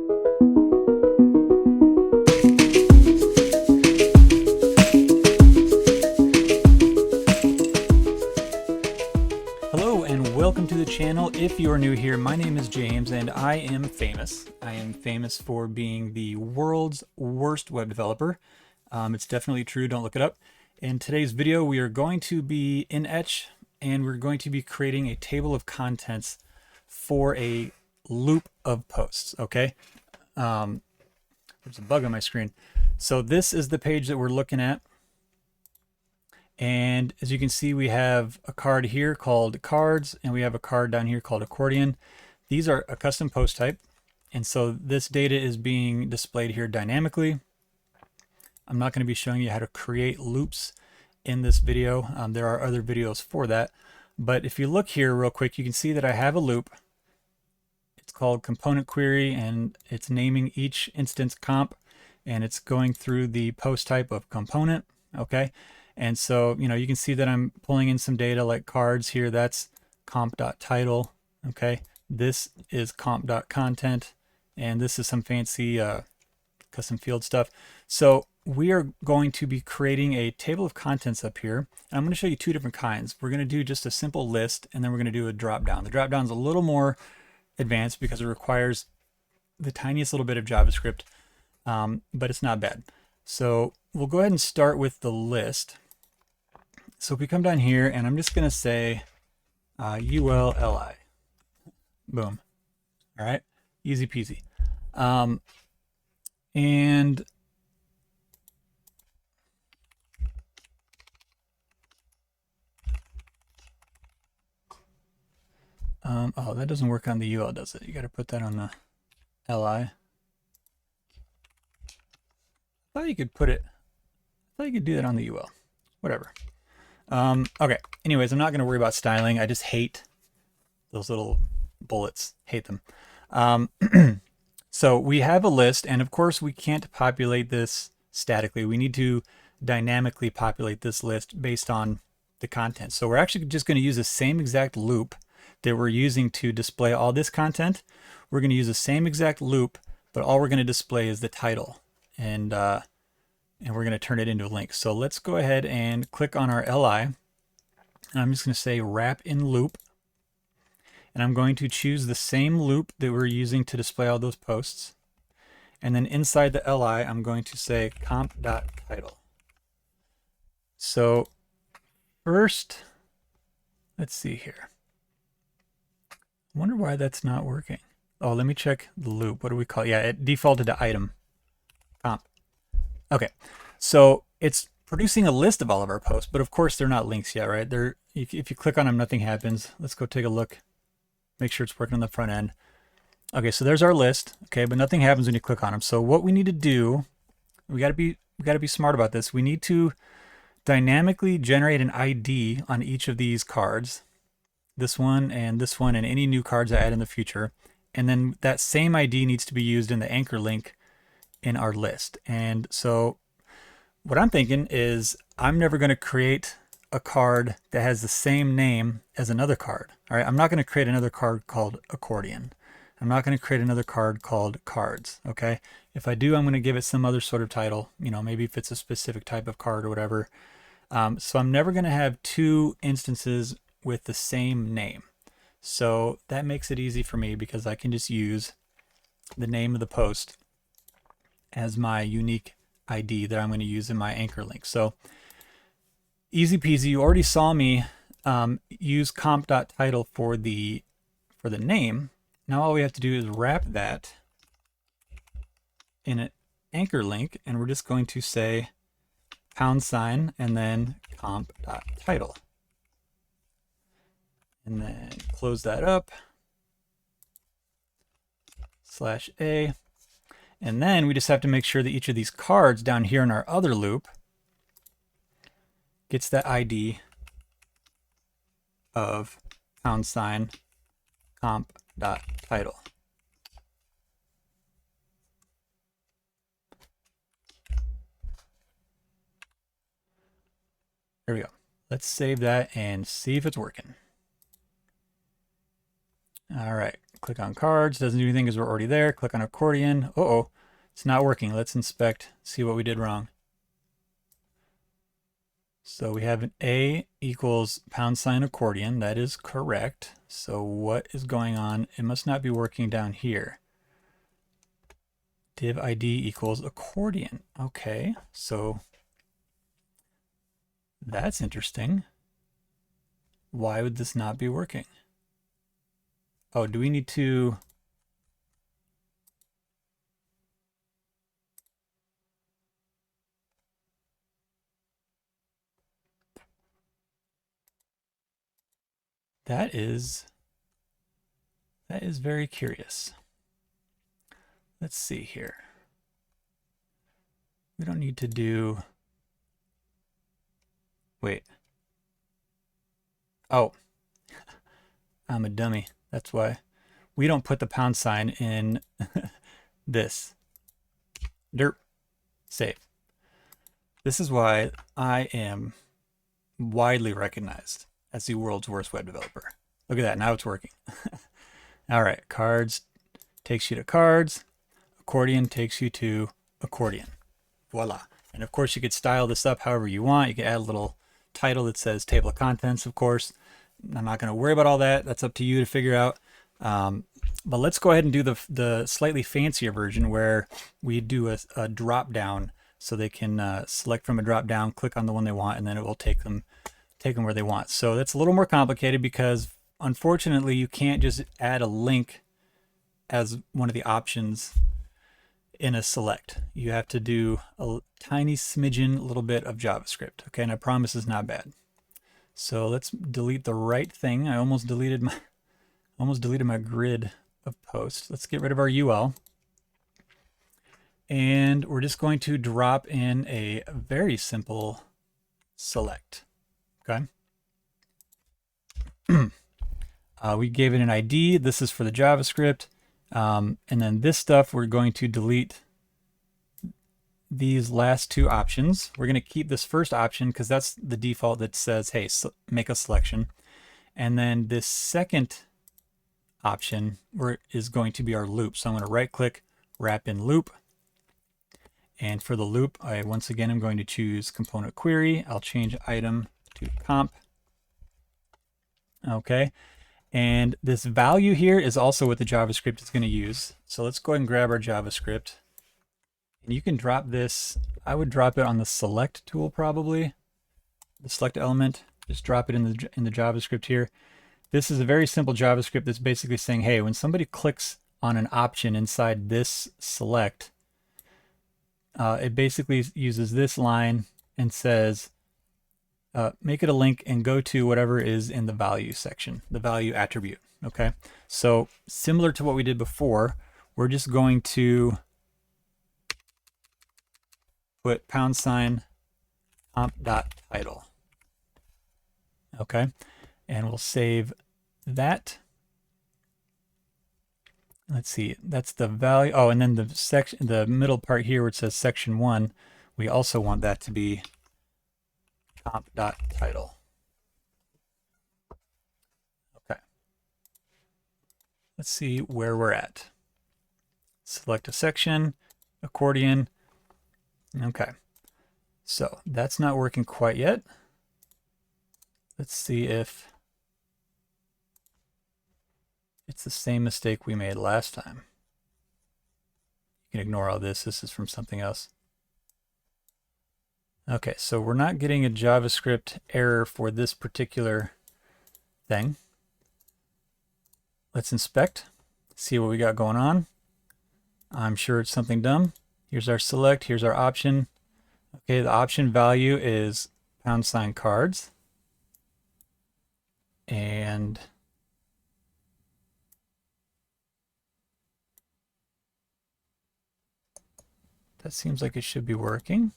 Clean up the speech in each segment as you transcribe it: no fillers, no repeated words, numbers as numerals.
Hello and welcome to the channel. If you are new here, my name is James and I am famous. I am famous for being the world's worst web developer. It's definitely true, don't look it up. In today's video, we are going to be in Etch and we're going to be creating a table of contents for a loop of posts, okay? There's a bug on my screen. So this is the page that we're looking at. And as you can see, we have a card here called cards, and we have a card down here called accordion. These are a custom post type. And so this data is being displayed here dynamically. I'm not going to be showing you how to create loops in this video. There are other videos for that. But if you look here real quick, you can see that I have a loop. It's called component query, and it's naming each instance comp, and it's going through the post type of component, okay? And so, you can see that I'm pulling in some data like cards here. That's comp.title. Okay. This is comp.content. And this is some fancy custom field stuff. So we are going to be creating a table of contents up here. And I'm going to show you two different kinds. We're going to do just a simple list, and then we're going to do a drop down. The drop down is a little more advanced because it requires the tiniest little bit of JavaScript, but it's not bad. So we'll go ahead and start with the list. So if we come down here, and I'm just going to say ULLI. Boom. All right. Easy peasy. Oh, that doesn't work on the UL, does it? You got to put that on the LI. I thought you could put it, I thought you could do that on the UL. Whatever. Okay. Anyways, I'm not going to worry about styling. I just hate those little bullets. Hate them. So we have a list, and of course we can't populate this statically. We need to dynamically populate this list based on the content. So we're actually just going to use the same exact loop that we're using to display all this content. We're going to use the same exact loop, but all we're going to display is the title, and we're going to turn it into a link. So let's go ahead and click on our LI, and I'm just going to say wrap in loop, and I'm going to choose the same loop that we're using to display all those posts, and then inside the LI I'm going to say comp.title. So first, let's see here. I wonder why that's not working. Oh, let me check the loop. What do we call it? Yeah, it defaulted to item comp. Okay, so it's producing a list of all of our posts, but of course they're not links yet, right? If you click on them, nothing happens. Let's go take a look, make sure it's working on the front end. Okay, so there's our list. Okay, but nothing happens when you click on them. So what we need to do, we got to be smart about this. We need to dynamically generate an ID on each of these cards, this one, and any new cards I add in the future. And then that same ID needs to be used in the anchor link in our list. And so what I'm thinking is I'm never going to create a card that has the same name as another card. All right, I'm not going to create another card called accordion. I'm not going to create another card called cards. Okay, if I do, I'm going to give it some other sort of title, maybe if it's a specific type of card or whatever. So I'm never going to have two instances with the same name. So that makes it easy for me because I can just use the name of the post as my unique ID that I'm going to use in my anchor link. So easy peasy. You already saw me use comp.title for the name. Now all we have to do is wrap that in an anchor link, and we're just going to say # and then comp.title. And then close that up, /A. And then we just have to make sure that each of these cards down here in our other loop gets that ID of # comp.title. There we go. Let's save that and see if it's working. All right, click on cards. Doesn't do anything because we're already there. Click on accordion. Uh-oh, it's not working. Let's inspect, see what we did wrong. So we have an A equals # accordion. That is correct. So what is going on? It must not be working down here. Div ID equals accordion. Okay, so that's interesting. Why would this not be working? Oh, do we need to... That is very curious. Let's see here. We don't need to do... Wait. Oh, I'm a dummy. That's why. We don't put the # in this. Derp. Save. This is why I am widely recognized as the world's worst web developer. Look at that. Now it's working. All right. Cards takes you to cards. Accordion takes you to accordion. Voila. And of course, you could style this up however you want. You can add a little title that says table of contents, of course. I'm not going to worry about all that. That's up to you to figure out. But let's go ahead and do the slightly fancier version where we do a drop down, so they can select from a drop down, click on the one they want, and then it will take them where they want. So that's a little more complicated because unfortunately you can't just add a link as one of the options in a select. You have to do a tiny smidgen, a little bit of JavaScript. Okay, and I promise it's not bad. So let's delete the right thing. I almost deleted my grid of posts. Let's get rid of our UL. And we're just going to drop in a very simple select. Okay. We gave it an ID. This is for the JavaScript. And then this stuff, we're going to delete these last two options. We're going to keep this first option because that's the default that says, hey, make a selection. And then this second option is going to be our loop. So I'm going to right click, wrap in loop. And for the loop, once again, I'm going to choose component query. I'll change item to comp. Okay. And this value here is also what the JavaScript is going to use. So let's go ahead and grab our JavaScript. And you can drop this. I would drop it on the select tool probably. The select element. Just drop it in the JavaScript here. This is a very simple JavaScript that's basically saying, hey, when somebody clicks on an option inside this select, it basically uses this line and says, make it a link and go to whatever is in the value section, the value attribute. Okay, so similar to what we did before, we're just going to put # comp.title. Okay, and we'll save that. Let's see, that's the value. Oh, and then the middle part here where it says section 1, we also want that to be comp.title. Okay. Let's see where we're at. Select a section, accordion. Okay. So that's not working quite yet. Let's see if it's the same mistake we made last time. You can ignore all this. This is from something else. Okay, so we're not getting a JavaScript error for this particular thing. Let's inspect, see what we got going on. I'm sure it's something dumb. Here's our select, here's our option. Okay, the option value is # cards. And that seems like it should be working.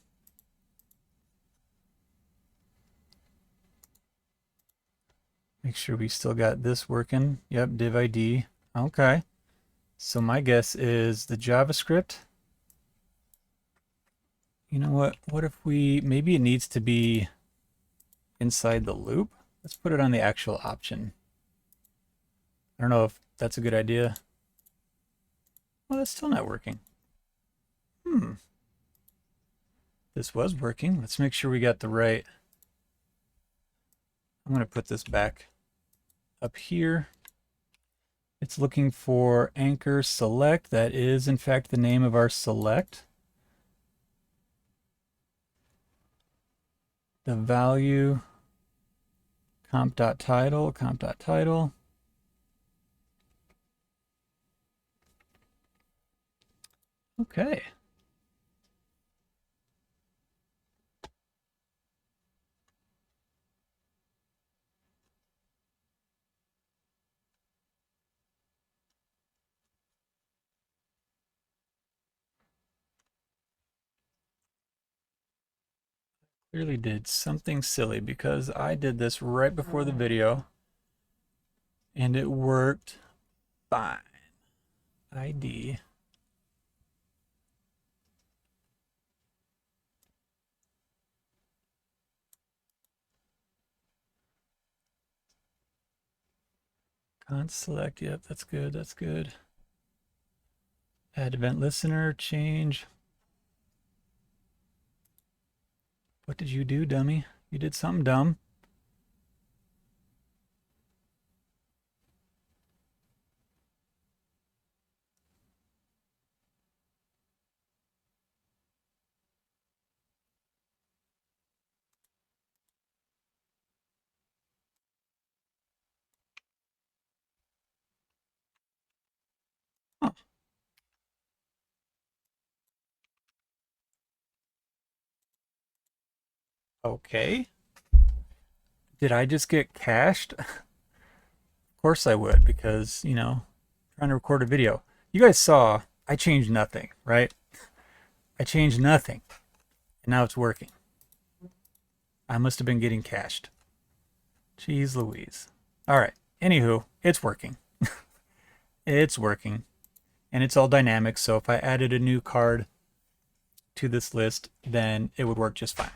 Make sure we still got this working. Yep, div ID. Okay. So my guess is the JavaScript. You know what? What if maybe it needs to be inside the loop? Let's put it on the actual option. I don't know if that's a good idea. Well, that's still not working. This was working. Let's make sure we got the right. I'm going to put this back up here. It's looking for anchor select. That is, in fact, the name of our select. The value, comp.title, comp.title. Okay. Clearly did something silly because I did this right before the video and it worked fine. ID. Const select, yep, that's good, that's good. Add event listener, change. What did you do, dummy? You did something dumb. Huh. Okay. Did I just get cached? Of course I would, because, you know, trying to record a video. You guys saw I changed nothing, right? I changed nothing. And now it's working. I must have been getting cached. Jeez Louise. All right. Anywho, it's working. It's working. And it's all dynamic, so if I added a new card to this list, then it would work just fine.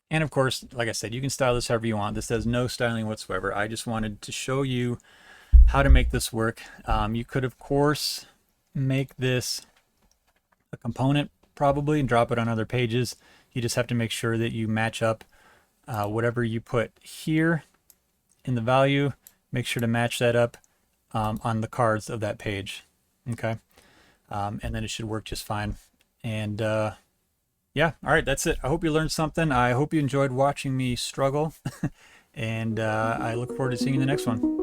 And of course, like I said, you can style this however you want. This has no styling whatsoever. I just wanted to show you how to make this work. You could, of course, make this a component probably and drop it on other pages. You just have to make sure that you match up whatever you put here in the value. Make sure to match that up on the cards of that page. Okay. And then it should work just fine. And yeah, all right, that's it. I hope you learned something. I hope you enjoyed watching me struggle. And I look forward to seeing you in the next one.